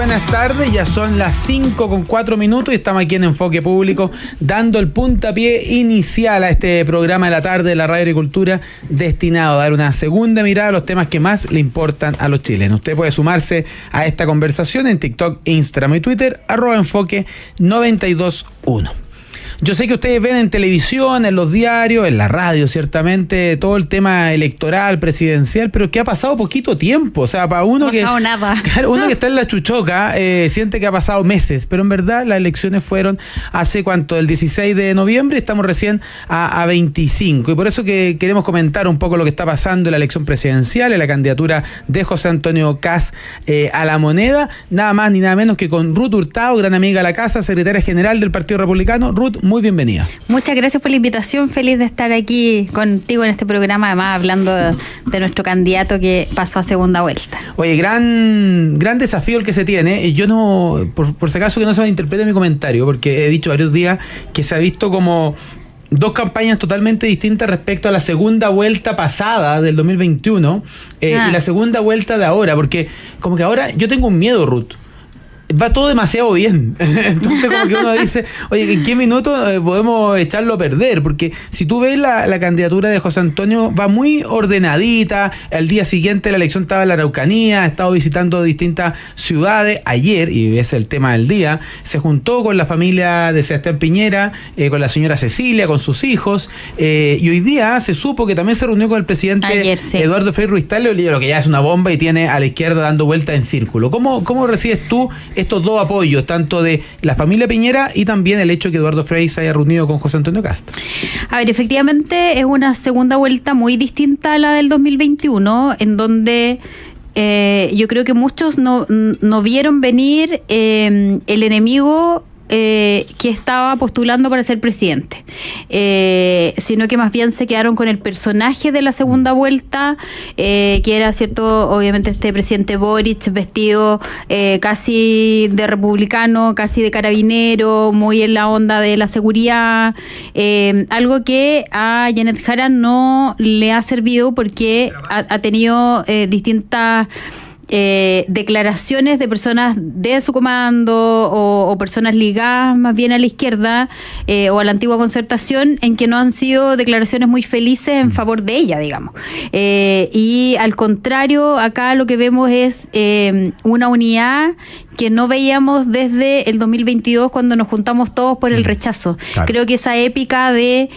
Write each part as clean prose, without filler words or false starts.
buenas tardes. Ya son las 5:04 y estamos aquí en Enfoque Público dando el puntapié inicial a este programa de la tarde de la Radio Agricultura destinado a dar una segunda mirada a los temas que más le importan a los chilenos. Usted puede sumarse a esta conversación en TikTok, Instagram y Twitter, @enfoque921. Yo sé que ustedes ven en televisión, en los diarios, en la radio, ciertamente, todo el tema electoral, presidencial, pero que ha pasado poquito tiempo. O sea, para uno no que... ha pasado nada. Claro, uno que está en la chuchoca, siente que ha pasado meses, pero en verdad las elecciones fueron hace ¿cuánto? El 16 de noviembre, estamos recién a 25. Y por eso que queremos comentar un poco lo que está pasando en la elección presidencial, en la candidatura de José Antonio Kast a la moneda, nada más ni nada menos que con Ruth Hurtado, gran amiga de la casa, secretaria general del Partido Republicano. Ruth, muy bienvenida. Muchas gracias por la invitación, feliz de estar aquí contigo en este programa, además hablando de nuestro candidato que pasó a segunda vuelta. Oye, gran desafío el que se tiene. Yo no, por si acaso que no se malinterprete mi comentario, porque he dicho varios días que se ha visto como dos campañas totalmente distintas respecto a la segunda vuelta pasada del 2021 y la segunda vuelta de ahora, porque como que ahora yo tengo un miedo, Ruth. Va todo demasiado bien. Entonces como que uno dice, oye, ¿en qué minuto podemos echarlo a perder? Porque si tú ves la candidatura de José Antonio, va muy ordenadita. Al día siguiente la elección estaba en la Araucanía, ha estado visitando distintas ciudades. Ayer, y ese es el tema del día, se juntó con la familia de Sebastián Piñera, con la señora Cecilia, con sus hijos, y hoy día se supo que también se reunió con el presidente ayer, sí, Eduardo Frei Ruiz-Tagle, lo que ya es una bomba y tiene a la izquierda dando vuelta en círculo. ¿Cómo recibes tú estos dos apoyos, tanto de la familia Piñera y también el hecho de que Eduardo Frei se haya reunido con José Antonio Kast? A ver, efectivamente es una segunda vuelta muy distinta a la del 2021, en donde yo creo que muchos no vieron venir el enemigo que estaba postulando para ser presidente, sino que más bien se quedaron con el personaje de la segunda vuelta, que era, cierto, obviamente este presidente Boric vestido casi de republicano, casi de carabinero, muy en la onda de la seguridad, algo que a Janet Jara no le ha servido porque ha tenido distintas declaraciones de personas de su comando o personas ligadas más bien a la izquierda o a la antigua Concertación, en que no han sido declaraciones muy felices en favor de ella, digamos. Y al contrario, acá lo que vemos es una unidad que no veíamos desde el 2022, cuando nos juntamos todos por el rechazo. Claro. Creo que esa épica de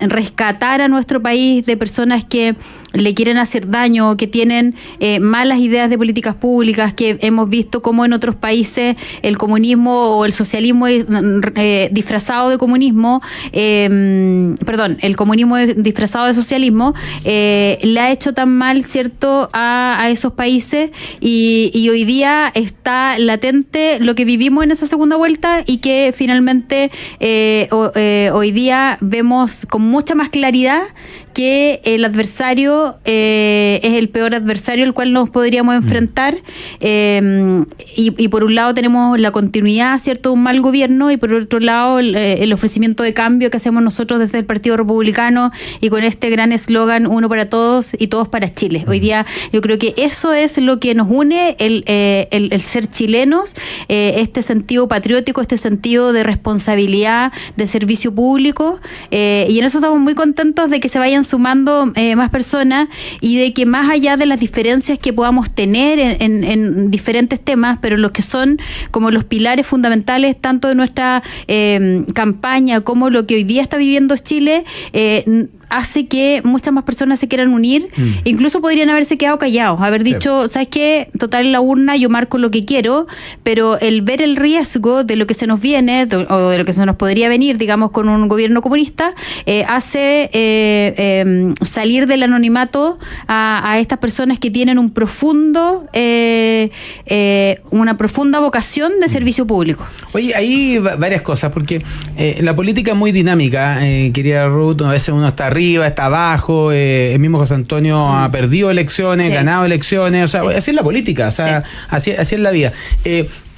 rescatar a nuestro país de personas que le quieren hacer daño, que tienen malas ideas de políticas públicas, que hemos visto cómo en otros países el comunismo o el socialismo disfrazado de comunismo, el comunismo disfrazado de socialismo, le ha hecho tan mal, ¿cierto?, a esos países, y hoy día está latente lo que vivimos en esa segunda vuelta, y que finalmente hoy día vemos con mucha más claridad que el adversario es el peor adversario al cual nos podríamos enfrentar, y por un lado tenemos la continuidad, ¿cierto?, de un mal gobierno, y por otro lado el ofrecimiento de cambio que hacemos nosotros desde el Partido Republicano, y con este gran eslogan, uno para todos y todos para Chile. Hoy día yo creo que eso es lo que nos une, el ser chilenos, este sentido patriótico, este sentido de responsabilidad, de servicio público, y en eso estamos muy contentos de que se vayan sumando más personas, y de que más allá de las diferencias que podamos tener en diferentes temas, pero los que son como los pilares fundamentales tanto de nuestra campaña como lo que hoy día está viviendo Chile, hace que muchas más personas se quieran unir. Incluso podrían haberse quedado callados, haber dicho, ¿sabes qué? Total, en la urna yo marco lo que quiero, pero el ver el riesgo de lo que se nos viene, o de lo que se nos podría venir, digamos, con un gobierno comunista, hace salir del anonimato a estas personas que tienen una profunda vocación de servicio público. Oye, hay varias cosas, porque la política es muy dinámica, querida Ruth. A veces uno está arriba, está abajo, el mismo José Antonio ha perdido elecciones, ganado elecciones, o sea, así es la política, o sea, así es la vida.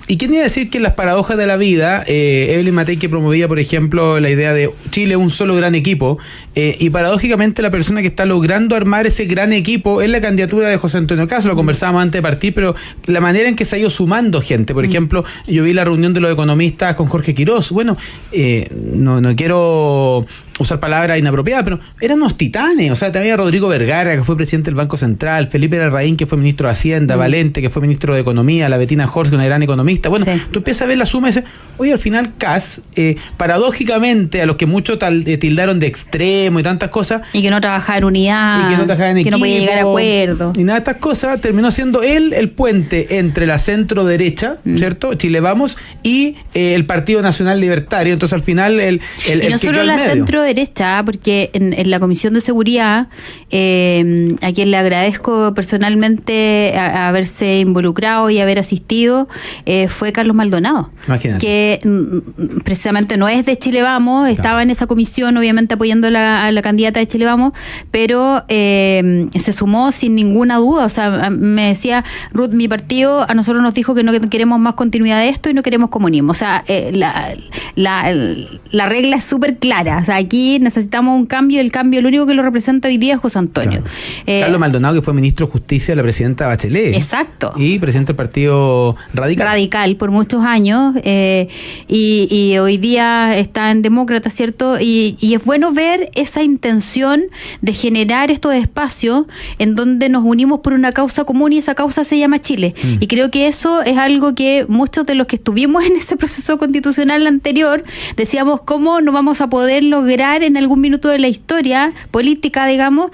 ¿Y quién iba a decir que en las paradojas de la vida, Evelyn Matei, que promovía, por ejemplo, la idea de Chile un solo gran equipo, y paradójicamente la persona que está logrando armar ese gran equipo es la candidatura de José Antonio Caz? Lo conversábamos antes de partir, pero la manera en que se ha ido sumando gente. Por ejemplo, yo vi la reunión de los economistas con Jorge Quirós. Bueno, no quiero usar palabras inapropiadas, pero eran unos titanes. O sea, también Rodrigo Vergara, que fue presidente del Banco Central, Felipe Larraín, que fue ministro de Hacienda, Valente, que fue ministro de Economía, la Bettina Horst, una gran economista. Bueno, tú empiezas a ver la suma y dices, oye, al final Caz, paradójicamente, a los que muchos tildaron de extremo y tantas cosas, y que no trabajaba en unidad, y que no trabajaba en equipo, no podía llegar a acuerdo, y nada de estas cosas, terminó siendo él el puente entre la centro derecha, ¿cierto? Chile Vamos, y el Partido Nacional Libertario. Entonces, al final, el y no solo la centro derecha, porque en la Comisión de Seguridad, a quien le agradezco personalmente haberse involucrado y haber asistido, fue Carlos Maldonado. Imagínate. Que precisamente no es de Chile Vamos, estaba en esa comisión obviamente apoyando a la candidata de Chile Vamos, pero se sumó sin ninguna duda. O sea, me decía, Ruth, mi partido a nosotros nos dijo que no queremos más continuidad de esto y no queremos comunismo. O sea, la regla es súper clara. O sea, aquí necesitamos un cambio, el cambio, el único que lo representa hoy día es José Antonio. Claro. Carlos Maldonado, que fue ministro de Justicia de la presidenta Bachelet. Exacto. Y presidente del Partido Radical por muchos años, y hoy día está en Demócrata, ¿cierto? Y es bueno ver esa intención de generar estos espacios en donde nos unimos por una causa común, y esa causa se llama Chile. Y creo que eso es algo que muchos de los que estuvimos en ese proceso constitucional anterior decíamos, ¿cómo no vamos a poder lograr en algún minuto de la historia política, digamos,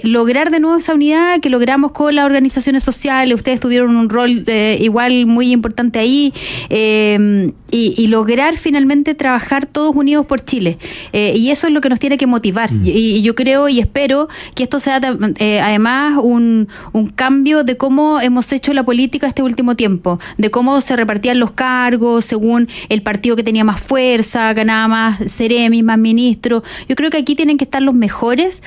lograr de nuevo esa unidad que logramos con las organizaciones sociales? Ustedes tuvieron un rol igual muy importante ahí, y lograr finalmente trabajar todos unidos por Chile, y eso es lo que nos tiene que motivar. Y yo creo y espero que esto sea además un cambio de cómo hemos hecho la política este último tiempo, de cómo se repartían los cargos según el partido que tenía más fuerza, ganaba más seremis, más ministros. Yo creo que aquí tienen que estar los mejores,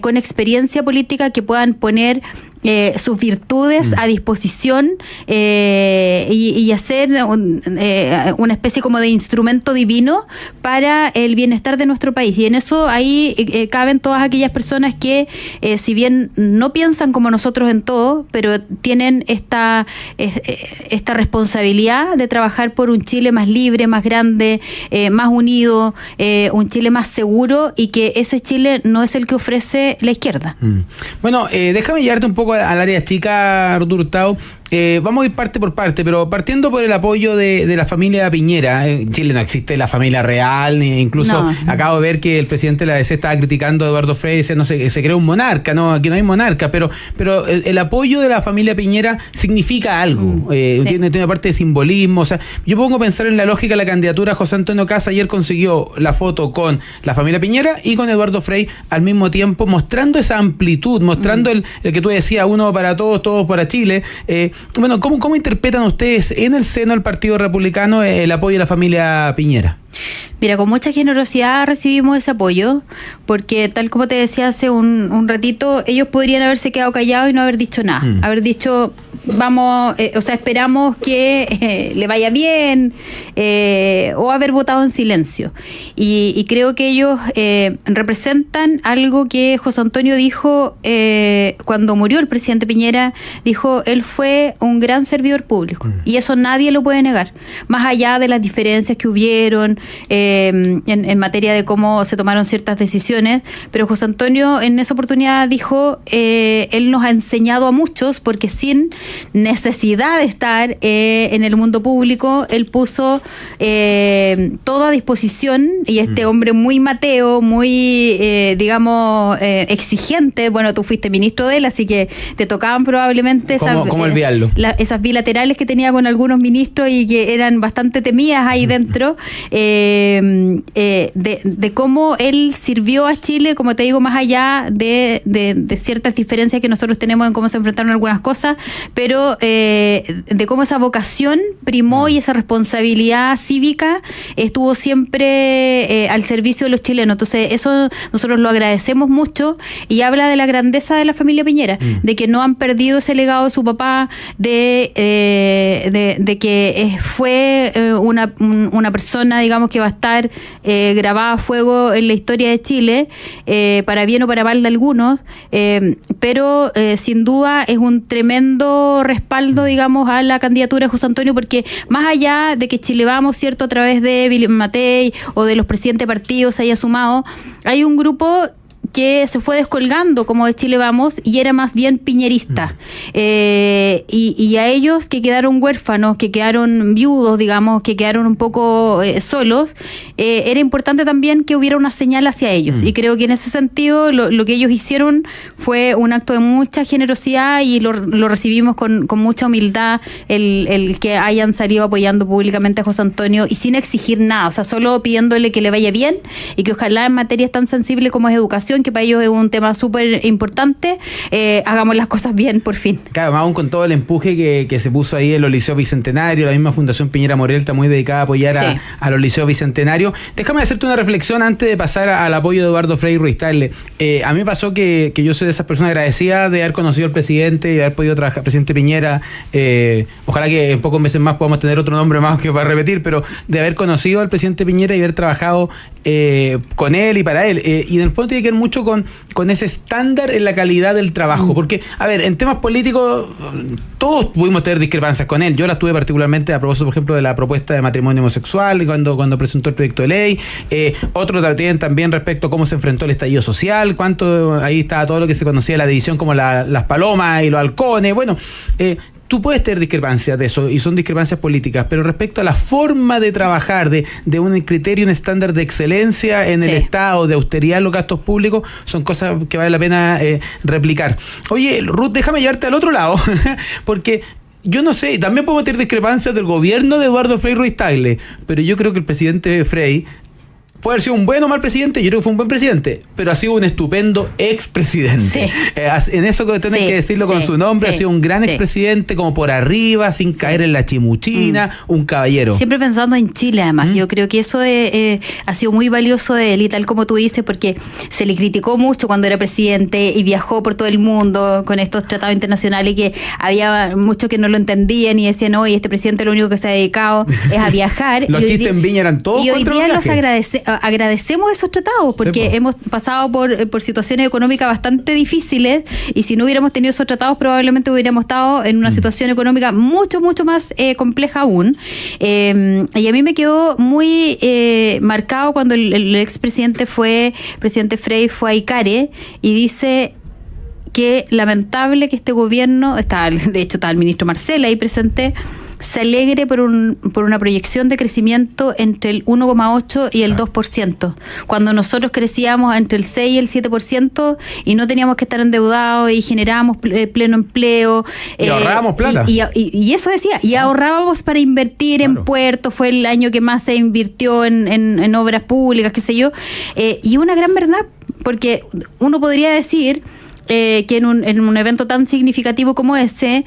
con experiencia política, que puedan poner sus virtudes a disposición, y hacer una especie como de instrumento divino para el bienestar de nuestro país. Y en eso ahí caben todas aquellas personas que, si bien no piensan como nosotros en todo, pero tienen esta responsabilidad de trabajar por un Chile más libre, más grande, más unido, un Chile más seguro, y que ese Chile no es el que ofrece la izquierda. Bueno, déjame llevarte un poco al área chica, Arturo Hurtado. Vamos a ir parte por parte, pero partiendo por el apoyo de la familia Piñera. En Chile no existe la familia real, incluso acabo de ver que el presidente de la DC estaba criticando a Eduardo Frei, dice, no sé, se creó un monarca, no, aquí no hay monarca, pero el apoyo de la familia Piñera significa algo, tiene una parte de simbolismo. O sea, yo pongo a pensar en la lógica de la candidatura. José Antonio Caz ayer consiguió la foto con la familia Piñera y con Eduardo Frei al mismo tiempo, mostrando esa amplitud, mostrando el que tú decías, uno para todos, todos para Chile. Bueno, ¿cómo interpretan ustedes en el seno del Partido Republicano el apoyo de la familia Piñera? Mira, con mucha generosidad recibimos ese apoyo, porque tal como te decía hace un ratito, ellos podrían haberse quedado callados y no haber dicho nada, haber dicho, vamos, o sea, esperamos que le vaya bien, o haber votado en silencio. Y creo que ellos representan algo que José Antonio dijo cuando murió el presidente Piñera. Dijo, él fue un gran servidor público, y eso nadie lo puede negar, más allá de las diferencias que hubieron en materia de cómo se tomaron ciertas decisiones. Pero José Antonio en esa oportunidad dijo, él nos ha enseñado a muchos, porque sin necesidad de estar en el mundo público, él puso todo a disposición. Y este hombre muy mateo, muy digamos exigente, bueno, tú fuiste ministro de él, así que te tocaban probablemente esas bilaterales que tenía con algunos ministros y que eran bastante temidas ahí dentro, de cómo él sirvió a Chile, como te digo, más allá de ciertas diferencias que nosotros tenemos en cómo se enfrentaron algunas cosas, pero de cómo esa vocación primó y esa responsabilidad cívica estuvo siempre al servicio de los chilenos. Entonces eso nosotros lo agradecemos mucho y habla de la grandeza de la familia Piñera, de que no han perdido ese legado de su papá, de que fue una persona, digamos, que va a estar grabada a fuego en la historia de Chile, para bien o para mal de algunos, pero sin duda es un tremendo respaldo, digamos, a la candidatura de José Antonio, porque más allá de que Chile Vamos, cierto, a través de William Matei o de los presidentes de partidos se haya sumado, hay un grupo que se fue descolgando como de Chile Vamos y era más bien piñerista. Y a ellos que quedaron huérfanos, que quedaron viudos, digamos, que quedaron un poco solos, era importante también que hubiera una señal hacia ellos. Y creo que en ese sentido lo que ellos hicieron fue un acto de mucha generosidad y lo recibimos con mucha humildad, el que hayan salido apoyando públicamente a José Antonio y sin exigir nada, o sea, solo pidiéndole que le vaya bien y que ojalá en materias tan sensibles como es educación, que para ellos es un tema súper importante, hagamos las cosas bien por fin. Claro, aún con todo el empuje que se puso ahí en los liceos bicentenarios, la misma Fundación Piñera Morel está muy dedicada a apoyar a los liceos bicentenarios. Déjame hacerte una reflexión antes de pasar al apoyo de Eduardo Frei Ruiz Tagle. A mí me pasó que yo soy de esas personas agradecidas de haber conocido al presidente y de haber podido trabajar, presidente Piñera, ojalá que en pocos meses más podamos tener otro nombre más que para repetir, pero de haber conocido al presidente Piñera y haber trabajado con él y para él. Y en el fondo tiene que ver mucho con ese estándar en la calidad del trabajo, porque, a ver, en temas políticos todos pudimos tener discrepancias con él. Yo las tuve particularmente a propósito, por ejemplo, de la propuesta de matrimonio homosexual cuando presentó el proyecto de ley. Otros la tienen también respecto a cómo se enfrentó el estallido social, ahí estaba todo lo que se conocía de la división como las palomas y los halcones. Bueno, tú puedes tener discrepancias de eso, y son discrepancias políticas, pero respecto a la forma de trabajar, de un criterio, un estándar de excelencia en el Estado, de austeridad en los gastos públicos, son cosas que vale la pena replicar. Oye, Ruth, déjame llevarte al otro lado, porque yo no sé, también podemos tener discrepancias del gobierno de Eduardo Frei Ruiz Tagle, pero yo creo que el presidente Frei puede haber sido un buen o mal presidente, yo creo que fue un buen presidente, pero ha sido un estupendo expresidente. En eso que tenés que decirlo con su nombre, ha sido un gran expresidente, como por arriba, sin caer en la chimuchina, un caballero. Siempre pensando en Chile, además. Yo creo que eso ha sido muy valioso de él, y tal como tú dices, porque se le criticó mucho cuando era presidente y viajó por todo el mundo con estos tratados internacionales, y que había muchos que no lo entendían y decían, oye, este presidente lo único que se ha dedicado es a viajar. Los chistes en Viña eran todos. Y hoy día los agradecemos esos tratados, porque hemos pasado por situaciones económicas bastante difíciles, y si no hubiéramos tenido esos tratados probablemente hubiéramos estado en una situación económica mucho más compleja aún. Y a mí me quedó muy marcado cuando el expresidente presidente Frei fue a Icare y dice que lamentable que este gobierno, de hecho estaba el ministro Marcel ahí presente, se alegre por una proyección de crecimiento entre el 1,8 y el 2%, cuando nosotros crecíamos entre el 6 y el 7% y no teníamos que estar endeudados y generábamos pleno empleo. Y ahorrábamos plata. Y eso decía, y ahorrábamos para invertir en puertos, fue el año que más se invirtió en obras públicas, qué sé yo, y una gran verdad, porque uno podría decir que en un evento tan significativo como ese,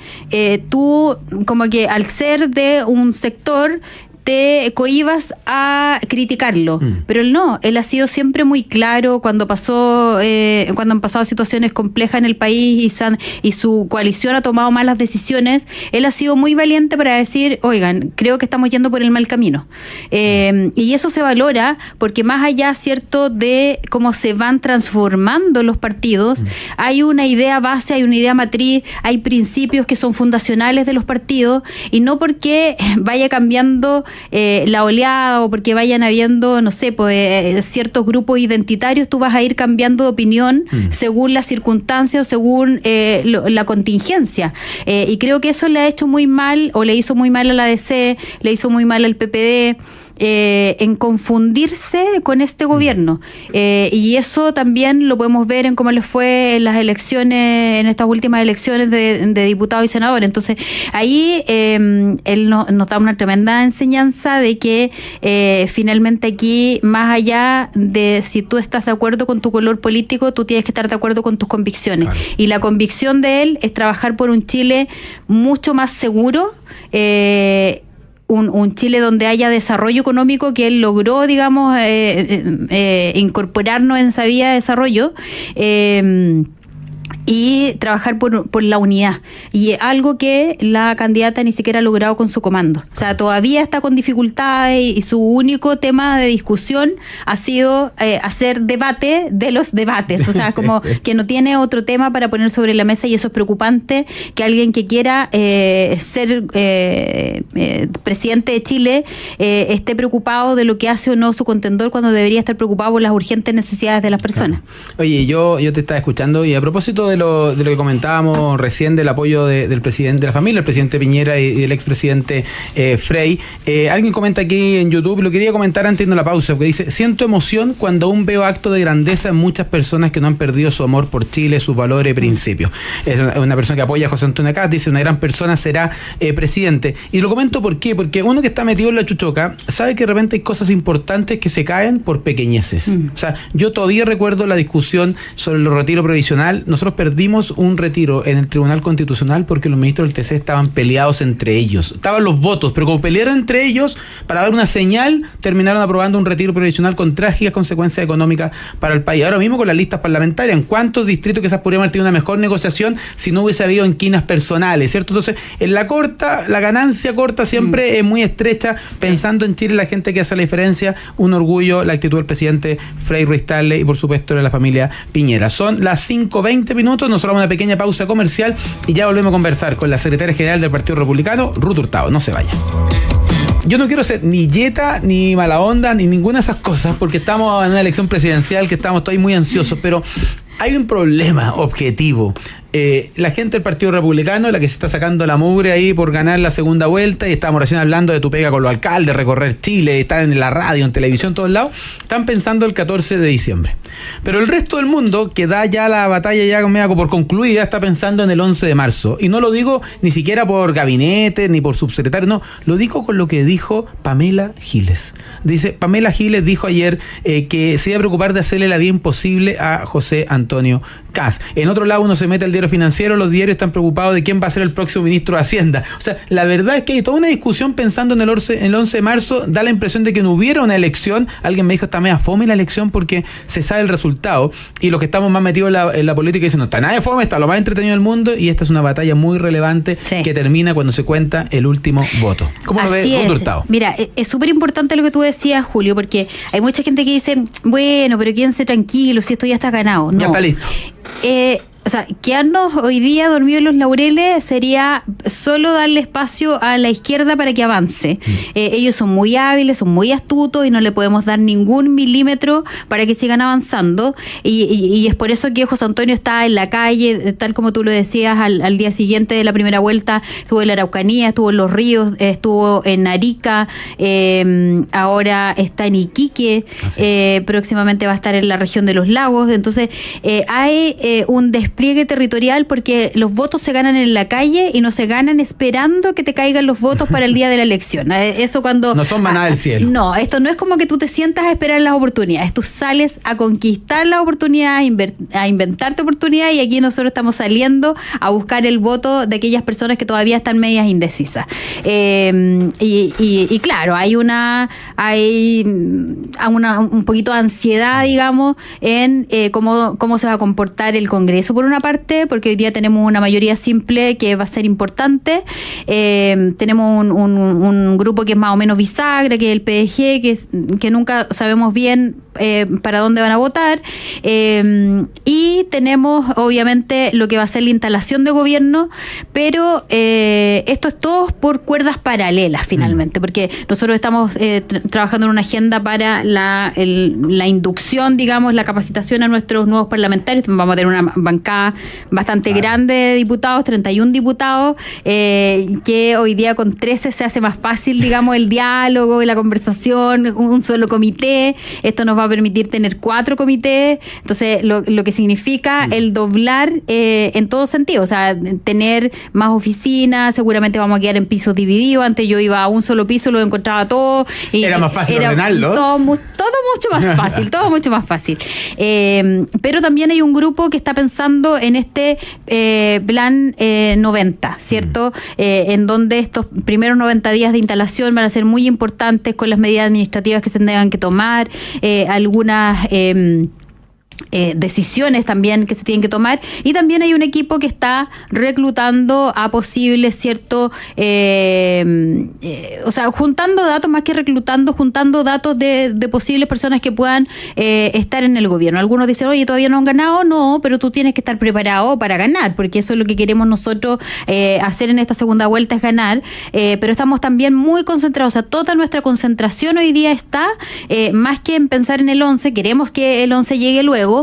tú como que al ser de un sector te cohibas a criticarlo, pero él no, él ha sido siempre muy claro cuando han pasado situaciones complejas en el país y su coalición ha tomado malas decisiones, él ha sido muy valiente para decir, oigan, creo que estamos yendo por el mal camino, y eso se valora porque más allá, cierto, de cómo se van transformando los partidos, hay una idea base, hay una idea matriz, hay principios que son fundacionales de los partidos, y no porque vaya cambiando la oleada o porque vayan habiendo, no sé, pues ciertos grupos identitarios, tú vas a ir cambiando de opinión según las circunstancias o según la contingencia. Y creo que eso le ha hecho muy mal, o le hizo muy mal a la DC, le hizo muy mal al PPD. en confundirse con este gobierno. Y eso también lo podemos ver en cómo les fue en las elecciones, en estas últimas elecciones de diputados y senadores. Entonces, ahí él nos da una tremenda enseñanza de que finalmente aquí, más allá de si tú estás de acuerdo con tu color político, tú tienes que estar de acuerdo con tus convicciones. Claro. Y la convicción de él es trabajar por un Chile mucho más seguro, un Chile donde haya desarrollo económico, que él logró, digamos, incorporarnos en esa vía de desarrollo, y trabajar por la unidad. Y algo que la candidata ni siquiera ha logrado con su comando. O sea, todavía está con dificultades y su único tema de discusión ha sido hacer debate de los debates. O sea, como que no tiene otro tema para poner sobre la mesa, y eso es preocupante, que alguien que quiera ser presidente de Chile esté preocupado de lo que hace o no su contendor, cuando debería estar preocupado por las urgentes necesidades de las personas. Claro. Oye, yo te estaba escuchando, y a propósito de lo que comentábamos recién del apoyo del presidente, de la familia, el presidente Piñera y del expresidente Frey, alguien comenta aquí en YouTube, lo quería comentar antes de la pausa, porque dice: siento emoción cuando aún veo actos de grandeza en muchas personas que no han perdido su amor por Chile, sus valores y principios. Es una persona que apoya a José Antonio Kast, dice: una gran persona será presidente. Y lo comento ¿por qué? Porque uno que está metido en la chuchoca sabe que de repente hay cosas importantes que se caen por pequeñeces. O sea, yo todavía recuerdo la discusión sobre el retiro provisional. Nosotros perdimos un retiro en el Tribunal Constitucional porque los ministros del TC estaban peleados entre ellos. Estaban los votos, pero como pelearon entre ellos, para dar una señal, terminaron aprobando un retiro provisional con trágicas consecuencias económicas para el país. Ahora mismo con las listas parlamentarias, ¿en cuántos distritos quizás podríamos haber tenido una mejor negociación si no hubiese habido inquinas personales, ¿cierto? Entonces, en la corta, la ganancia corta siempre es muy estrecha. Pensando en Chile, la gente que hace la diferencia, un orgullo la actitud del presidente Frei Ruiz-Tagle y por supuesto de la familia Piñera. Son las 5:20. Nosotros vamos a una pequeña pausa comercial y ya volvemos a conversar con la secretaria general del Partido Republicano, Ruth Hurtado. No se vaya. Yo no quiero ser ni yeta, ni mala onda, ni ninguna de esas cosas, porque estamos en una elección presidencial que estamos todos muy ansiosos, pero hay un problema objetivo. La gente del Partido Republicano, la que se está sacando la mugre ahí por ganar la segunda vuelta, y estamos recién hablando de tu pega con los alcaldes, recorrer Chile, estar en la radio, en televisión, todos lados, están pensando el 14 de diciembre. Pero el resto del mundo, que da ya la batalla ya por concluida, está pensando en el 11 de marzo. Y no lo digo ni siquiera por gabinete, ni por subsecretario, no, lo digo con lo que dijo Pamela Giles. Dice, Pamela Giles dijo ayer que se iba a preocupar de hacerle la vida imposible a José Antonio Kast. En otro lado uno se mete al diario financiero, los diarios están preocupados de quién va a ser el próximo ministro de Hacienda. O sea, la verdad es que hay toda una discusión pensando en el 11 de marzo, da la impresión de que no hubiera una elección. Alguien me dijo, está media fome la elección porque se sabe el resultado, y los que estamos más metidos en la política dicen, no está nada de fome, está lo más entretenido del mundo, y esta es una batalla muy relevante que termina cuando se cuenta el último voto. ¿Cómo lo ve Ruth Hurtado? Mira, es súper importante lo que tú decías, Julio, porque hay mucha gente que dice, bueno, pero quédense tranquilos, si esto ya está ganado. No. Ya está listo. O sea, quedarnos hoy día dormidos en los laureles sería solo darle espacio a la izquierda para que avance. Ellos son muy hábiles, son muy astutos, y no le podemos dar ningún milímetro para que sigan avanzando. Y es por eso que José Antonio está en la calle, tal como tú lo decías, al día siguiente de la primera vuelta. Estuvo en la Araucanía, estuvo en Los Ríos, estuvo en Arica, ahora está en Iquique, próximamente va a estar en la región de los lagos. Entonces, hay un despliegue territorial, porque los votos se ganan en la calle y no se ganan esperando que te caigan los votos para el día de la elección. Eso cuando... No son maná del cielo. No, esto no es como que tú te sientas a esperar las oportunidades. Tú sales a conquistar la oportunidad, a inventarte oportunidades, y aquí nosotros estamos saliendo a buscar el voto de aquellas personas que todavía están medias indecisas. Y claro, hay un poquito de ansiedad, digamos, en cómo se va a comportar el Congreso, por una parte, porque hoy día tenemos una mayoría simple que va a ser importante. Tenemos un grupo que es más o menos bisagra, que es el PDG, que nunca sabemos bien para dónde van a votar. Y tenemos, obviamente, lo que va a ser la instalación de gobierno, pero esto es todo por cuerdas paralelas, finalmente, porque nosotros estamos trabajando en una agenda para la inducción, digamos, la capacitación a nuestros nuevos parlamentarios. Vamos a tener una bancada bancada bastante grande de diputados, 31 diputados, que hoy día con 13 se hace más fácil, digamos, el diálogo y la conversación, un solo comité. Esto nos va a permitir tener 4 comités, entonces lo que significa el doblar en todo sentido, o sea, tener más oficinas, seguramente vamos a quedar en pisos divididos. Antes yo iba a un solo piso, lo encontraba todo. Y era más fácil ordenarlo. Todo mucho más fácil, todo mucho más fácil. Pero también hay un grupo que está pensando en este plan 90, ¿cierto? En donde estos primeros 90 días de instalación van a ser muy importantes con las medidas administrativas que se tengan que tomar, algunas decisiones también que se tienen que tomar, y también hay un equipo que está reclutando a posibles, ¿cierto? O sea, juntando datos, más que reclutando, juntando datos de posibles personas que puedan estar en el gobierno. Algunos dicen, oye, todavía no han ganado, no, pero tú tienes que estar preparado para ganar, porque eso es lo que queremos nosotros hacer en esta segunda vuelta, es ganar, pero estamos también muy concentrados, o sea, toda nuestra concentración hoy día está, más que en pensar en el 11, queremos que el 11 llegue luego,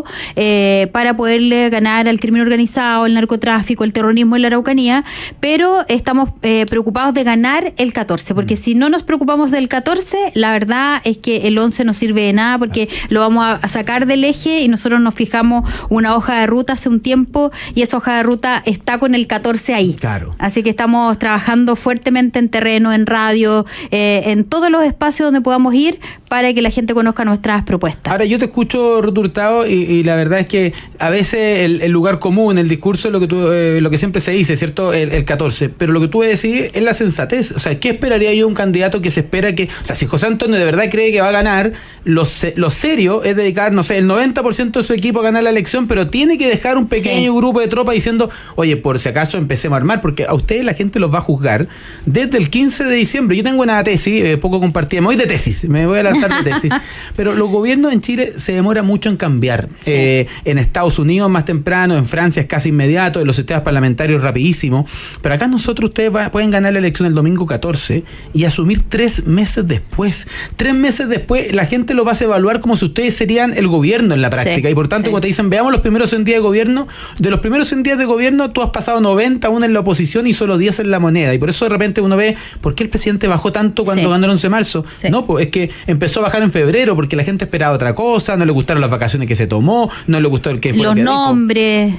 para poderle ganar al crimen organizado, el narcotráfico, el terrorismo en la Araucanía, pero estamos preocupados de ganar el 14, porque si no nos preocupamos del 14, la verdad es que el 11 no sirve de nada, porque lo vamos a sacar del eje, y nosotros nos fijamos una hoja de ruta hace un tiempo, y esa hoja de ruta está con el 14 ahí. Claro. Así que estamos trabajando fuertemente en terreno, en radio, en todos los espacios donde podamos ir, para que la gente conozca nuestras propuestas. Ahora, yo te escucho, Ruth Hurtado, y la verdad es que a veces el lugar común, el discurso es lo que siempre se dice, ¿cierto? El 14, pero lo que tú decís es la sensatez. O sea, ¿qué esperaría yo de un candidato que se espera que, o sea, si José Antonio de verdad cree que va a ganar, lo serio es dedicar, no sé, el 90% de su equipo a ganar la elección, pero tiene que dejar un pequeño grupo de tropas diciendo, oye, por si acaso empecemos a armar, porque a ustedes la gente los va a juzgar desde el 15 de diciembre. Yo tengo una tesis, poco compartida, me voy de tesis, me voy a lanzar de tesis, pero los gobiernos en Chile se demora mucho en cambiar. Sí. En Estados Unidos más temprano, en Francia es casi inmediato, en los sistemas parlamentarios rapidísimo, pero acá ustedes pueden ganar la elección el domingo 14 y asumir 3 meses después. 3 meses después la gente lo va a evaluar como si ustedes serían el gobierno en la práctica, y por tanto cuando te dicen, veamos los primeros 100 días de gobierno, de los primeros 100 días de gobierno tú has pasado 90 aún en la oposición y solo 10 en la moneda, y por eso de repente uno ve, ¿por qué el presidente bajó tanto cuando ganó el 11 de marzo? No, pues es que empezó a bajar en febrero porque la gente esperaba otra cosa, no le gustaron las vacaciones que se tomó, no le gustó el que fue los nombres,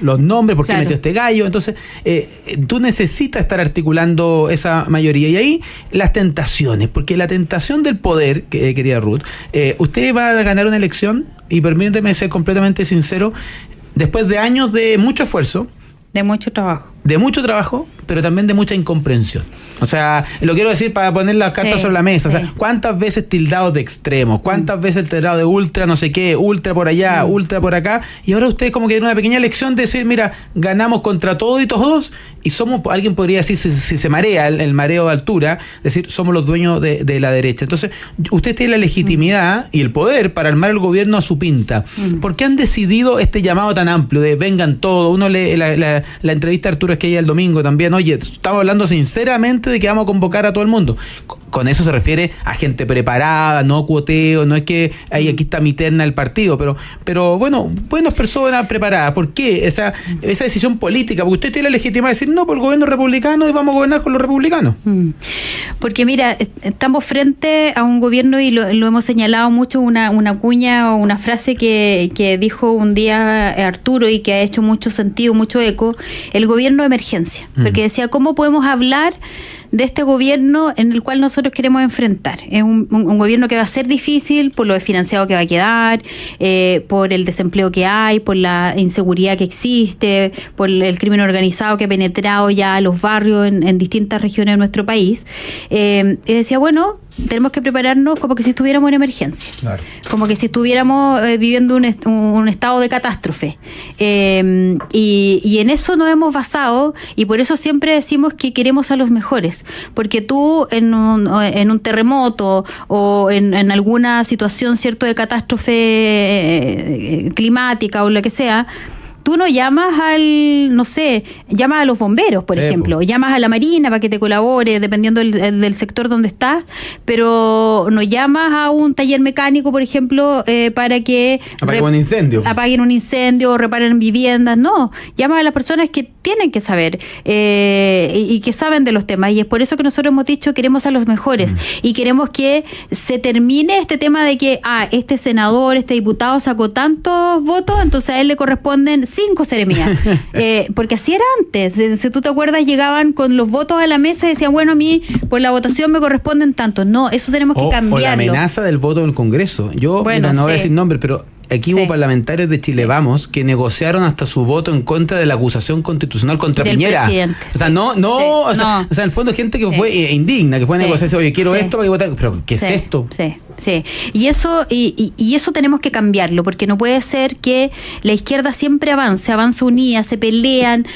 ¿por qué metió este gallo? Entonces, tú necesitas estar articulando esa mayoría, y ahí las tentaciones, porque la tentación del poder, querida Ruth, usted va a ganar una elección, y permíteme ser completamente sincero, después de años de mucho esfuerzo, de mucho trabajo, pero también de mucha incomprensión. O sea, lo quiero decir para poner las cartas sobre la mesa. O sea, ¿cuántas veces tildados de extremos? ¿Cuántas veces tildado de ultra no sé qué? Ultra por allá, ultra por acá. Y ahora ustedes como que tienen una pequeña lección de decir, mira, ganamos contra todo y todos, y somos, alguien podría decir, si se marea el mareo de altura, decir, somos los dueños de la derecha. Entonces, usted tiene la legitimidad y el poder para armar el gobierno a su pinta. ¿Por qué han decidido este llamado tan amplio de vengan todos? Uno lee la entrevista a Arturo Esquella el domingo también, oye, estamos hablando sinceramente de que vamos a convocar a todo el mundo. Con eso se refiere a gente preparada, no cuoteo, no es que aquí está mi terna el partido, pero bueno, buenas personas preparadas. ¿Por qué esa decisión política? Porque usted tiene la legitimidad de decir, no, por el gobierno republicano y vamos a gobernar con los republicanos. Porque mira, estamos frente a un gobierno, y lo hemos señalado mucho, una cuña o una frase que dijo un día Arturo y que ha hecho mucho sentido, mucho eco, el gobierno de emergencia. Porque decía, ¿cómo podemos hablar de este gobierno en el cual nosotros queremos enfrentar? Es un gobierno que va a ser difícil por lo desfinanciado que va a quedar, por el desempleo que hay, por la inseguridad que existe, por el crimen organizado que ha penetrado ya a los barrios en distintas regiones de nuestro país. Y decía, bueno, tenemos que prepararnos como que si estuviéramos en emergencia, claro, como que si estuviéramos viviendo un estado de catástrofe, y en eso nos hemos basado, y por eso siempre decimos que queremos a los mejores, porque tú en un terremoto o en alguna situación, cierto, de catástrofe climática o lo que sea, Tú no llamas no sé, llamas a los bomberos, por ejemplo, llamas a la Marina para que te colabore, dependiendo del sector donde estás, pero no llamas a un taller mecánico, por ejemplo, para que apaguen un incendio o reparen viviendas. No, llamas a las personas que tienen que saber y que saben de los temas, y es por eso que nosotros hemos dicho queremos a los mejores y queremos que se termine este tema de que este senador, este diputado sacó tantos votos, entonces a él le corresponden 5 seremías, porque así era antes. Si tú te acuerdas, llegaban con los votos a la mesa y decían, bueno, a mí por la votación me corresponden tantos. No, eso tenemos que cambiarlo. O la amenaza del voto del Congreso. Yo, no voy a decir nombre, pero aquí hubo parlamentarios de Chile Vamos que negociaron hasta su voto en contra de la acusación constitucional contra del Piñera. Presidente, o sea, o sea, en el fondo gente que fue indigna, que fue a negociar, oye, quiero esto para que voten, pero ¿qué es esto? Sí, y eso tenemos que cambiarlo, porque no puede ser que la izquierda siempre avance unida, se pelean.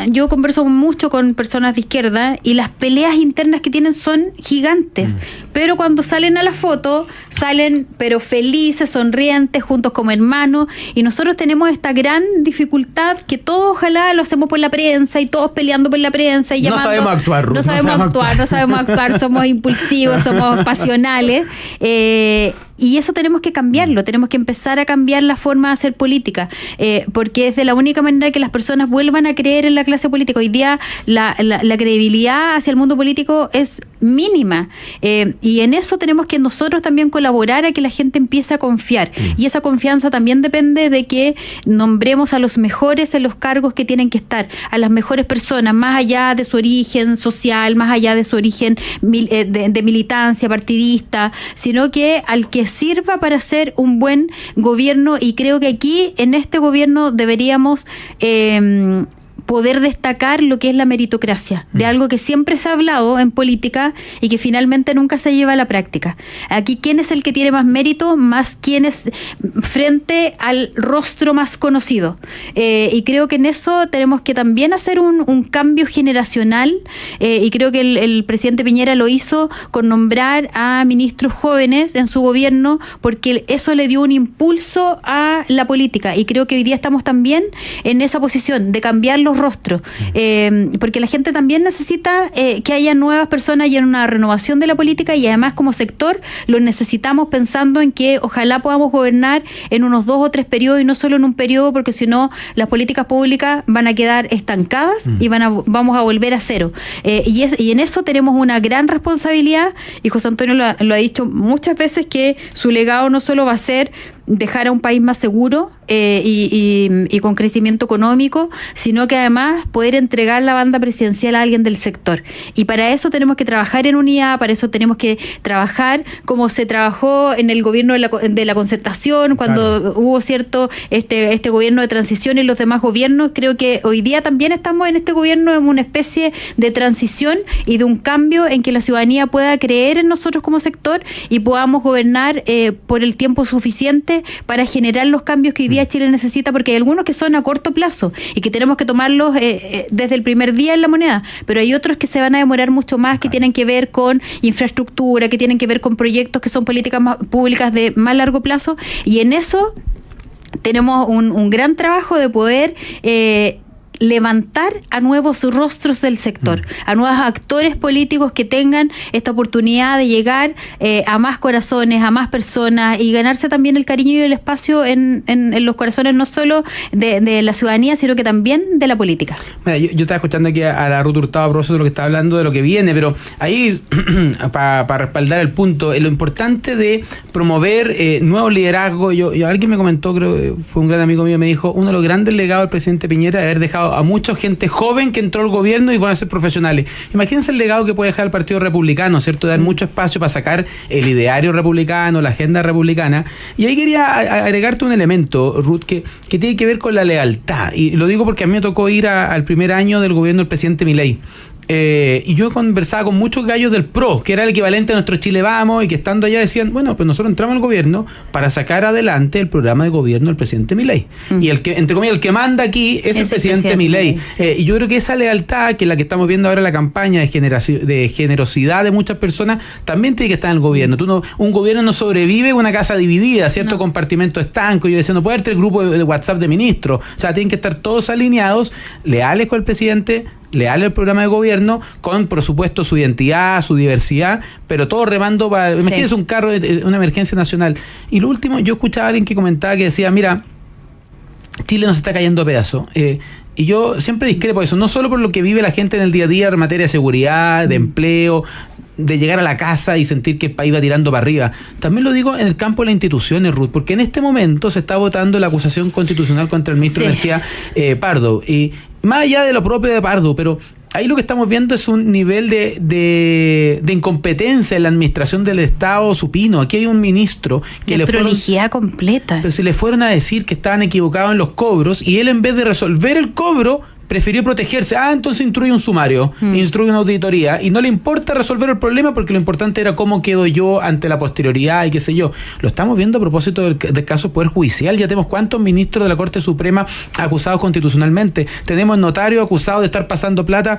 Yo converso mucho con personas de izquierda y las peleas internas que tienen son gigantes, pero cuando salen a la foto, salen pero felices, sonrientes, juntos como hermanos, y nosotros tenemos esta gran dificultad que todos ojalá lo hacemos por la prensa y todos peleando por la prensa y llamando. No sabemos actuar, Ruth. No sabemos actuar, somos impulsivos, somos pasionales. Y eso tenemos que cambiarlo, tenemos que empezar a cambiar la forma de hacer política, porque es de la única manera que las personas vuelvan a creer en la clase política. Hoy día la credibilidad hacia el mundo político es mínima, y en eso tenemos que nosotros también colaborar a que la gente empiece a confiar, y esa confianza también depende de que nombremos a los mejores en los cargos que tienen que estar, a las mejores personas, más allá de su origen social, más allá de su origen de militancia partidista, sino que al que sirva para hacer un buen gobierno. Y creo que aquí en este gobierno deberíamos poder destacar lo que es la meritocracia, de algo que siempre se ha hablado en política y que finalmente nunca se lleva a la práctica. Aquí, ¿quién es el que tiene más mérito? Más quién es frente al rostro más conocido. Y creo que en eso tenemos que también hacer un cambio generacional, y creo que el presidente Piñera lo hizo con nombrar a ministros jóvenes en su gobierno, porque eso le dio un impulso a la política, y creo que hoy día estamos también en esa posición de cambiar los rostros, porque la gente también necesita que haya nuevas personas y en una renovación de la política, y además como sector lo necesitamos pensando en que ojalá podamos gobernar en unos 2 o 3 periodos y no solo en un periodo, porque si no las políticas públicas van a quedar estancadas y vamos a volver a cero, y en eso tenemos una gran responsabilidad, y José Antonio lo ha dicho muchas veces, que su legado no solo va a ser dejar a un país más seguro y con crecimiento económico, sino que además poder entregar la banda presidencial a alguien del sector. Y para eso tenemos que trabajar en unidad, para eso tenemos que trabajar como se trabajó en el gobierno de la concertación, cuando hubo cierto este gobierno de transición y los demás gobiernos. Creo que hoy día también estamos en este gobierno en una especie de transición y de un cambio en que la ciudadanía pueda creer en nosotros como sector y podamos gobernar por el tiempo suficiente para generar los cambios que hoy día Chile necesita, porque hay algunos que son a corto plazo y que tenemos que tomarlos desde el primer día en la moneda, pero hay otros que se van a demorar mucho más, que tienen que ver con infraestructura, que tienen que ver con proyectos que son políticas públicas de más largo plazo, y en eso tenemos un gran trabajo de poder levantar a nuevos rostros del sector, a nuevos actores políticos que tengan esta oportunidad de llegar a más corazones, a más personas, y ganarse también el cariño y el espacio en los corazones, no solo de la ciudadanía, sino que también de la política. Mira, yo estaba escuchando aquí a la Ruth Hurtado a propósito de lo que está hablando de lo que viene, pero ahí, para respaldar el punto, lo importante de promover nuevos liderazgos. Alguien me comentó, creo que fue un gran amigo mío, me dijo, uno de los grandes legados del presidente Piñera es haber dejado a mucha gente joven que entró al gobierno y van a ser profesionales. Imagínense el legado que puede dejar el Partido Republicano, ¿cierto? Dar mucho espacio para sacar el ideario republicano, la agenda republicana. Y ahí quería agregarte un elemento, Ruth, que tiene que ver con la lealtad. Y lo digo porque a mí me tocó ir al primer año del gobierno del presidente Milei. y yo conversaba con muchos gallos del PRO, que era el equivalente a nuestro Chile Vamos, y que estando allá decían, bueno, pues nosotros entramos al gobierno para sacar adelante el programa de gobierno del presidente Milei. Y el que, entre comillas, el que manda aquí es el presidente Milei. Sí. Y yo creo que esa lealtad, que es la que estamos viendo ahora en la campaña de generosidad de muchas personas, también tiene que estar en el gobierno. Un gobierno no sobrevive con una casa dividida, cierto compartimento estanco. Yo decía, no puede haber 3 grupos de WhatsApp de ministros. O sea, tienen que estar todos alineados, leales con el presidente, leal al programa de gobierno, con por supuesto su identidad, su diversidad, pero todo remando para... Imagínense un carro de una emergencia nacional. Y lo último, yo escuchaba a alguien que comentaba que decía, mira, Chile nos está cayendo a pedazos. Y yo siempre discrepo de eso, no solo por lo que vive la gente en el día a día en materia de seguridad, de empleo, de llegar a la casa y sentir que el país va tirando para arriba. También lo digo en el campo de las instituciones, Ruth, porque en este momento se está votando la acusación constitucional contra el ministro de Energía, Pardo. Y más allá de lo propio de Pardo, pero ahí lo que estamos viendo es un nivel de incompetencia en la administración del Estado supino. Aquí hay un ministro que le fueron... completa. Pero si le fueron a decir que estaban equivocados en los cobros, y él en vez de resolver el cobro, prefirió protegerse. Entonces instruye un sumario, instruye una auditoría, y no le importa resolver el problema porque lo importante era cómo quedo yo ante la posterioridad y qué sé yo. Lo estamos viendo a propósito del caso Poder Judicial. Ya tenemos cuántos ministros de la Corte Suprema acusados constitucionalmente. Tenemos notarios acusados de estar pasando plata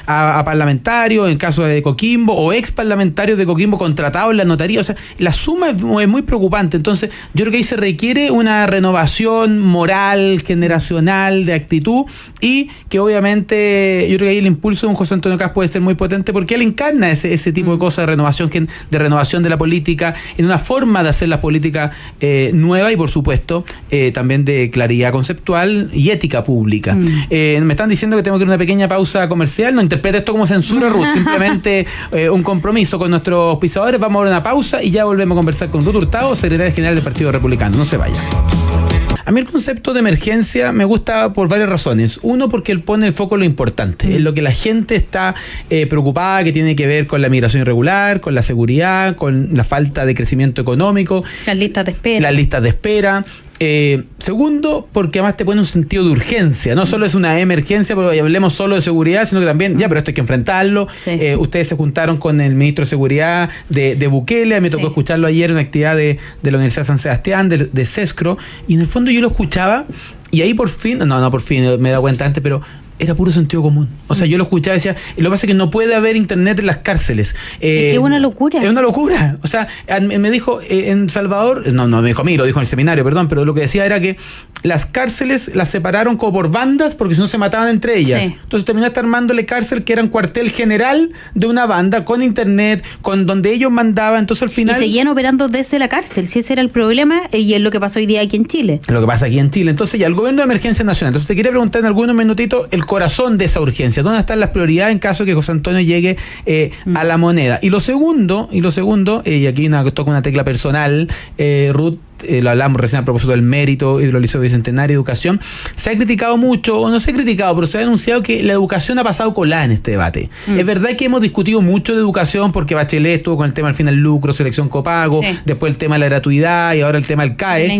a parlamentarios, en el caso de Coquimbo, o ex parlamentarios de Coquimbo contratados en la notaría. O sea, la suma es muy preocupante. Entonces, yo creo que ahí se requiere una renovación moral, generacional, de actitud, y que obviamente yo creo que ahí el impulso de un José Antonio Kast puede ser muy potente, porque él encarna ese tipo de cosas de renovación de la política, en una forma de hacer la política nueva, y por supuesto también de claridad conceptual y ética pública. Me están diciendo que tengo que ir a una pequeña pausa comercial. No interprete esto como censura, Ruth, simplemente un compromiso con nuestros auspiciadores. Vamos a una pausa y ya volvemos a conversar con Ruth Hurtado, secretaria general del Partido Republicano. No se vaya. A mí el concepto de emergencia me gusta por varias razones. Uno, porque él pone el foco en lo importante, en lo que la gente está preocupada, que tiene que ver con la migración irregular, con la seguridad, con la falta de crecimiento económico. Las listas de espera. Segundo, porque además te pone un sentido de urgencia. No solo es una emergencia, pero hablemos solo de seguridad, sino que también, pero esto hay que enfrentarlo. Ustedes se juntaron con el ministro de Seguridad de Bukele. Me tocó escucharlo ayer en una actividad de la Universidad de San Sebastián, de CESCRO, y en el fondo yo lo escuchaba, y ahí por fin, me he dado cuenta antes, pero era puro sentido común. O sea, yo lo escuchaba y decía, lo que pasa es que no puede haber internet en las cárceles. Es que es una locura. Es una locura. O sea, me dijo en Salvador, no me dijo a mí, lo dijo en el seminario, perdón, pero lo que decía era que las cárceles las separaron como por bandas, porque si no se mataban entre ellas. Entonces terminaste armándole cárcel que era un cuartel general de una banda, con internet, con donde ellos mandaban. Entonces al final... Y seguían operando desde la cárcel, si ese era el problema, y es lo que pasó hoy día aquí en Chile. Lo que pasa aquí en Chile. Entonces ya, el gobierno de emergencia nacional. Entonces te quería preguntar en algunos minutitos el corazón de esa urgencia. ¿Dónde están las prioridades en caso de que José Antonio llegue a la moneda? Y lo segundo, y aquí toco una tecla personal, Ruth, lo hablamos recién a propósito del mérito y de los liceos bicentenario de educación. Se ha criticado mucho, o no se ha criticado, pero se ha denunciado que la educación ha pasado colada en este debate. Es verdad que hemos discutido mucho de educación, porque Bachelet estuvo con el tema del fin del lucro, selección copago, después el tema de la gratuidad, y ahora el tema del CAE, la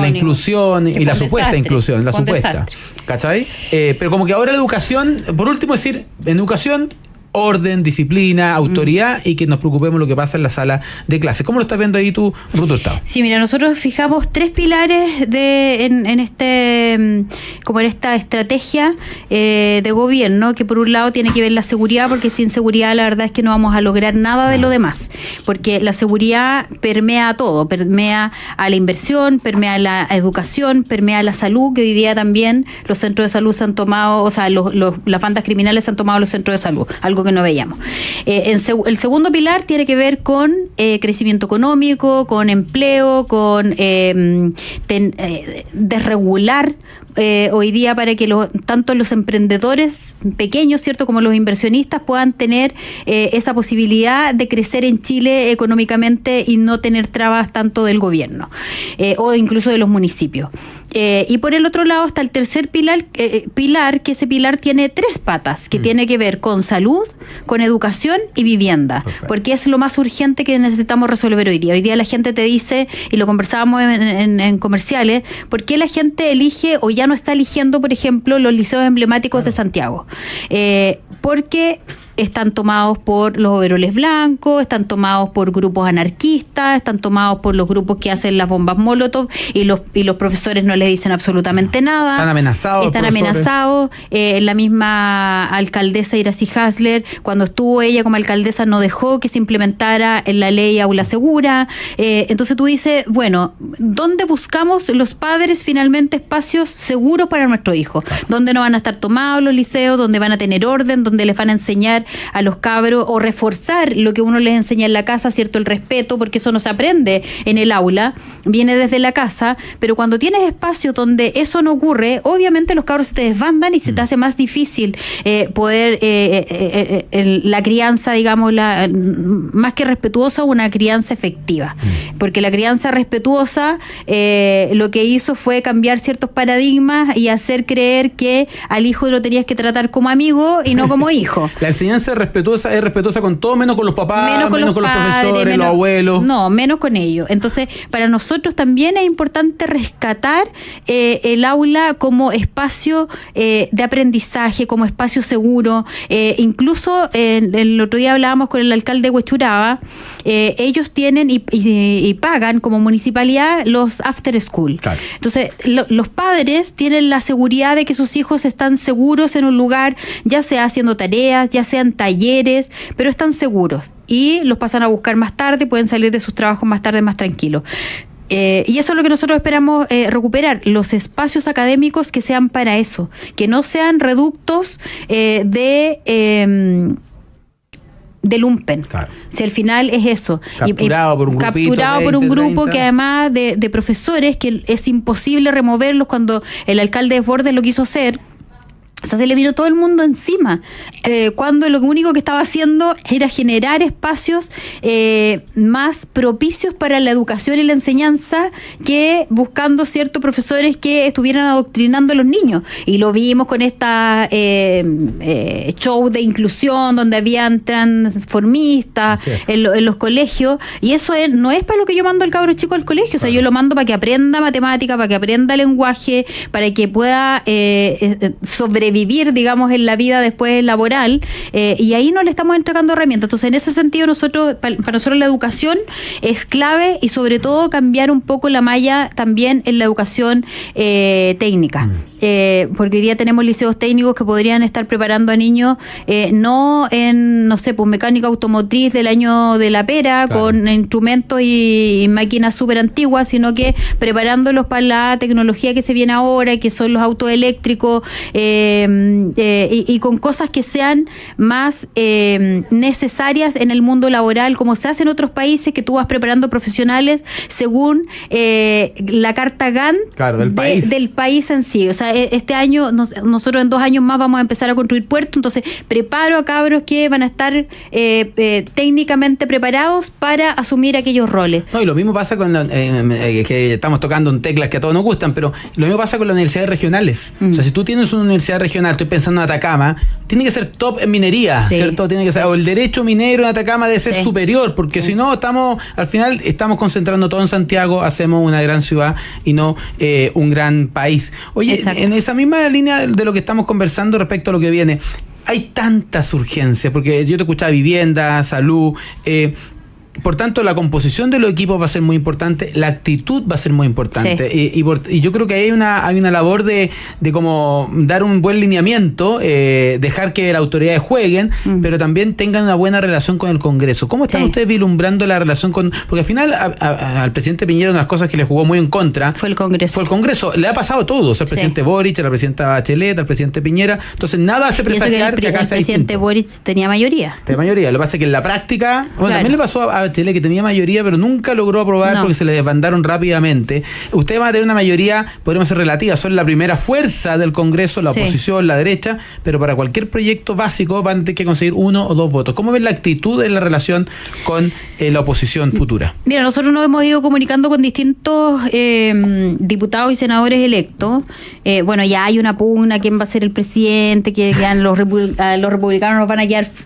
inclusión y la supuesta inclusión, ¿cachai? Pero como que ahora la educación, por último decir, en educación, orden, disciplina, autoridad, y que nos preocupemos de lo que pasa en la sala de clases. ¿Cómo lo estás viendo ahí tú, Ruth Hurtado? Sí, mira, nosotros fijamos 3 pilares en esta estrategia de gobierno, que por un lado tiene que ver la seguridad, porque sin seguridad la verdad es que no vamos a lograr nada de lo demás, porque la seguridad permea a todo, permea a la inversión, permea a la educación, permea a la salud, que hoy día también los centros de salud se han tomado, o sea, las bandas criminales han tomado los centros de salud, algo que no veíamos. El segundo pilar tiene que ver con crecimiento económico, con empleo, con desregular hoy día, para que tanto los emprendedores pequeños, ¿cierto?, como los inversionistas puedan tener esa posibilidad de crecer en Chile económicamente y no tener trabas tanto del gobierno o incluso de los municipios. Y por el otro lado está el tercer pilar, que ese pilar tiene 3 patas, que tiene que ver con salud, con educación y vivienda. Perfecto. Porque es lo más urgente que necesitamos resolver hoy día. Hoy día la gente te dice, y lo conversábamos en comerciales, ¿por qué la gente elige o ya no está eligiendo, por ejemplo, los liceos emblemáticos de Santiago? Porque están tomados por los overoles blancos, están tomados por grupos anarquistas, están tomados por los grupos que hacen las bombas Molotov, y los profesores no les dicen absolutamente nada. Están amenazados. Están amenazados. La misma alcaldesa Iracy Hasler, cuando estuvo ella como alcaldesa, no dejó que se implementara en la ley Aula Segura. Entonces tú dices, bueno, ¿dónde buscamos los padres finalmente espacios seguros para nuestro hijo? ¿Dónde no van a estar tomados los liceos? ¿Dónde van a tener orden? ¿Dónde les van a enseñar a los cabros o reforzar lo que uno les enseña en la casa, ¿cierto? El respeto, porque eso no se aprende en el aula, viene desde la casa, pero cuando tienes espacios donde eso no ocurre, obviamente los cabros se te desbandan y se te hace más difícil poder la crianza, digamos, más que respetuosa, una crianza efectiva, porque la crianza respetuosa lo que hizo fue cambiar ciertos paradigmas y hacer creer que al hijo lo tenías que tratar como amigo y no como hijo. La enseñanza es respetuosa con todo, menos con los papás, menos con los padres, profesores, los abuelos. No, menos con ellos. Entonces, para nosotros también es importante rescatar el aula como espacio de aprendizaje, como espacio seguro. Incluso el otro día hablábamos con el alcalde de Huechuraba, ellos tienen y pagan como municipalidad los after school. Claro. Entonces, los padres tienen la seguridad de que sus hijos están seguros en un lugar, ya sea haciendo tareas, ya sean talleres, pero están seguros y los pasan a buscar más tarde, pueden salir de sus trabajos más tarde más tranquilos. Y eso es lo que nosotros esperamos recuperar, los espacios académicos que sean para eso, que no sean reductos de lumpen. Claro. Si al final es eso. Capturado por un grupito, capturado por un 20, grupo 30. que además de profesores, que es imposible removerlos cuando el alcalde Desbordes lo quiso hacer. O sea, se le vino todo el mundo encima, cuando lo único que estaba haciendo era generar espacios más propicios para la educación y la enseñanza, que buscando ciertos profesores que estuvieran adoctrinando a los niños. Y lo vimos con esta show de inclusión, donde habían transformistas en los colegios, y eso no es para lo que yo mando al cabro chico al colegio. O sea, yo lo mando para que aprenda matemática, para que aprenda lenguaje, para que pueda sobrevivir, digamos, en la vida después laboral, y ahí no le estamos entregando herramientas. Entonces, en ese sentido, para nosotros la educación es clave, y sobre todo cambiar un poco la malla también en la educación técnica. Porque hoy día tenemos liceos técnicos que podrían estar preparando a niños no en, no sé, pues mecánica automotriz del año de la pera, claro, con instrumentos y máquinas súper antiguas, sino que preparándolos para la tecnología que se viene ahora, que son los autos eléctricos, y con cosas que sean más necesarias en el mundo laboral, como se hace en otros países, que tú vas preparando profesionales según la carta GAN, claro, del país en sí. O sea, este año, nosotros en 2 años más vamos a empezar a construir puertos, entonces preparo a cabros que van a estar técnicamente preparados para asumir aquellos roles. No, y lo mismo pasa con que estamos tocando en teclas que a todos nos gustan, pero lo mismo pasa con las universidades regionales. O sea, si tú tienes una universidad regional, estoy pensando en Atacama, tiene que ser top en minería, sí, ¿cierto? Tiene que ser, o el derecho minero en Atacama debe ser superior, porque si no, al final estamos concentrando todo en Santiago, hacemos una gran ciudad y no un gran país. Oye, en esa misma línea de lo que estamos conversando respecto a lo que viene, hay tantas urgencias, porque yo te escuchaba vivienda, salud, por tanto, la composición de los equipos va a ser muy importante, la actitud va a ser muy importante, sí, y yo creo que hay una labor de como dar un buen lineamiento, dejar que las autoridades jueguen, pero también tengan una buena relación con el Congreso. ¿Cómo están ustedes vislumbrando la relación con...? Porque al final al presidente Piñera una de las cosas que le jugó muy en contra fue el Congreso. Le ha pasado todo, al presidente Boric, a la presidenta Bachelet, al presidente Piñera. Entonces nada hace presagiar que acá el presidente Boric tenía mayoría. Lo que pasa es que en la práctica, bueno, también le pasó a Bachelet, que tenía mayoría, pero nunca logró aprobar porque se le desbandaron rápidamente. Ustedes van a tener una mayoría, podríamos ser relativa, son la primera fuerza del Congreso, la oposición, la derecha, pero para cualquier proyecto básico van a tener que conseguir 1 o 2 votos. ¿Cómo ven la actitud en la relación con la oposición futura? Mira, nosotros nos hemos ido comunicando con distintos diputados y senadores electos. Bueno, ya hay una pugna, quién va a ser el presidente, que los republicanos nos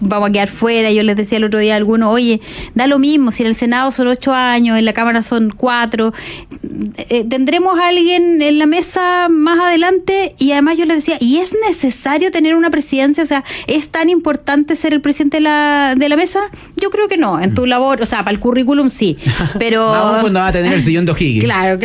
vamos a quedar fuera. Yo les decía el otro día a algunos, oye, da lo mismo, si en el Senado son 8 años, en la Cámara son 4, tendremos a alguien en la mesa más adelante. Y además yo les decía, ¿y es necesario tener una presidencia? O sea, ¿es tan importante ser el presidente de la mesa? Yo creo que no, en tu labor, o sea, para el currículum sí, pero... Vamos cuando va a tener el sillón de O'Higgins. Claro,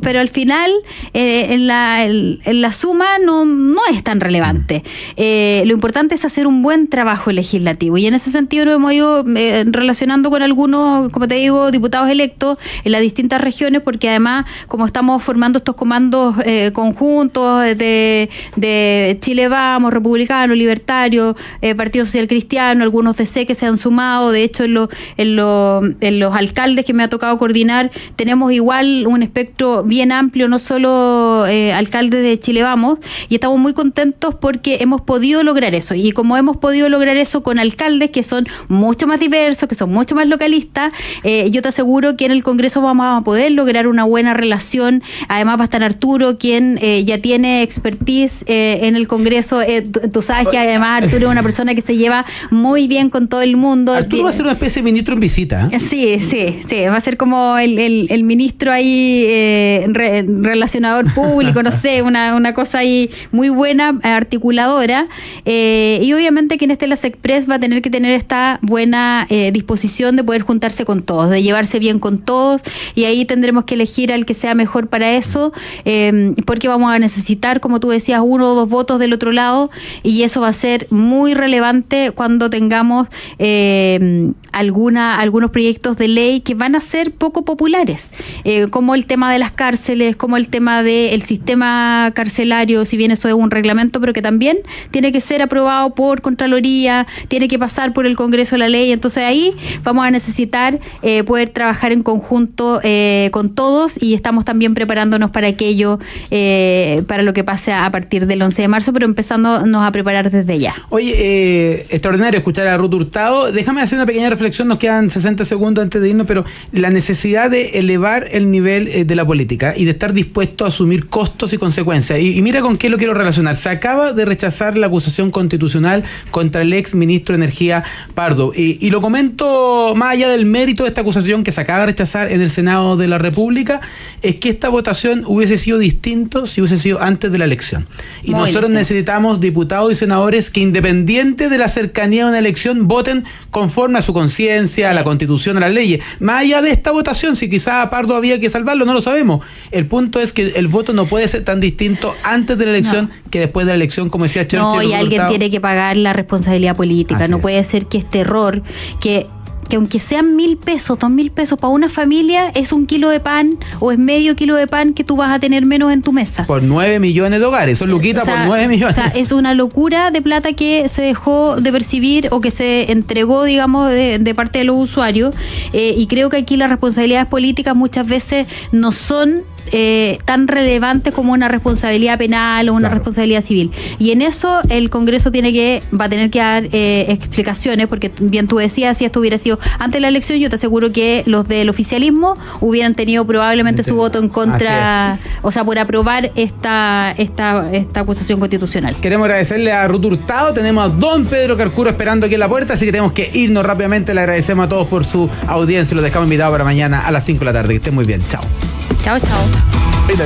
pero al final, en la suma no es tan relevante. Lo importante es hacer un buen trabajo legislativo, y en ese sentido nos hemos ido relacionando con algunos, como te digo, diputados electos en las distintas regiones, porque además, como estamos formando estos comandos conjuntos de Chile Vamos, Republicano, Libertario, Partido Social Cristiano, algunos DC que se han sumado, de hecho en los alcaldes que me ha tocado coordinar, tenemos igual un espectro bien amplio, no solo alcaldes de Chile Vamos, y estamos muy contentos porque hemos podido lograr eso, y como hemos podido lograr eso con alcaldes que son mucho más diversos, que son mucho más localistas, yo te aseguro que en el Congreso vamos a poder lograr una buena relación. Además va a estar Arturo, quien ya tiene expertise en el Congreso. Tú sabes que además Arturo es una persona que se lleva muy bien con todo el mundo. Arturo va a ser una especie de ministro en visita. Sí, va a ser como el ministro ahí, relacionador público, no sé, una cosa ahí muy buena, articuladora, y obviamente quien esté en la SECPRES va a tener que tener esta buena disposición de poder juntarse con todos, de llevarse bien con todos, y ahí tendremos que elegir al que sea mejor para eso, porque vamos a necesitar, como tú decías, 1 o 2 votos del otro lado, y eso va a ser muy relevante cuando tengamos algunos proyectos de ley que van a ser poco populares, como el tema de las cárceles, como el tema del sistema carcelario, si bien eso es un reglamento, pero que también tiene que ser aprobado por Contraloría, tiene que pasar por el Congreso la ley. Entonces ahí vamos a necesitar poder trabajar en conjunto con todos, y estamos también preparándonos para aquello, para lo que pase a partir del 11 de marzo, pero empezándonos a preparar desde ya. Oye, extraordinario escuchar a Ruth Hurtado. Déjame hacer una pequeña reflexión, nos quedan 60 segundos antes de irnos, pero la necesidad de elevar el nivel de la política y de estar dispuesto a asumir costos y consecuencias. Y mira con qué lo quiero relacionar. Se acaba de rechazar la acusación constitucional contra el ex ministro de Energía, Pardo. Y lo comento más allá del mérito de esta acusación que se acaba de rechazar en el Senado de la República, es que esta votación hubiese sido distinto si hubiese sido antes de la elección. Y muy nosotros bien. Necesitamos diputados y senadores que, independiente de la cercanía de una elección, voten conforme a su conciencia, a la Constitución, a las leyes. Más allá de esta votación, si quizá a Pardo había que salvarlo, no lo sabemos. El punto es que el voto no puede ser tan distinto antes de la elección que después de la elección, como decía Churchill. No, y alguien tiene que pagar la responsabilidad política. Así no puede ser que este error, que aunque sean 1.000 pesos, 2.000 pesos para una familia, es 1 kilo de pan o es medio kilo de pan que tú vas a tener menos en tu mesa. Por 9 millones de hogares, son luquitas por 9 millones. O sea, es una locura de plata que se dejó de percibir o que se entregó, digamos, de parte de los usuarios, y creo que aquí las responsabilidades políticas muchas veces no son tan relevante como una responsabilidad penal o una responsabilidad civil. Y en eso el Congreso va a tener que dar explicaciones, porque bien tú decías, si esto hubiera sido antes de la elección, yo te aseguro que los del oficialismo hubieran tenido probablemente su voto en contra, o sea, por aprobar esta acusación constitucional. Queremos agradecerle a Ruth Hurtado, tenemos a don Pedro Carcuro esperando aquí en la puerta, así que tenemos que irnos rápidamente. Le agradecemos a todos por su audiencia y los dejamos invitados para mañana a las 5 de la tarde. Que estén muy bien. Chao. Chao, chao.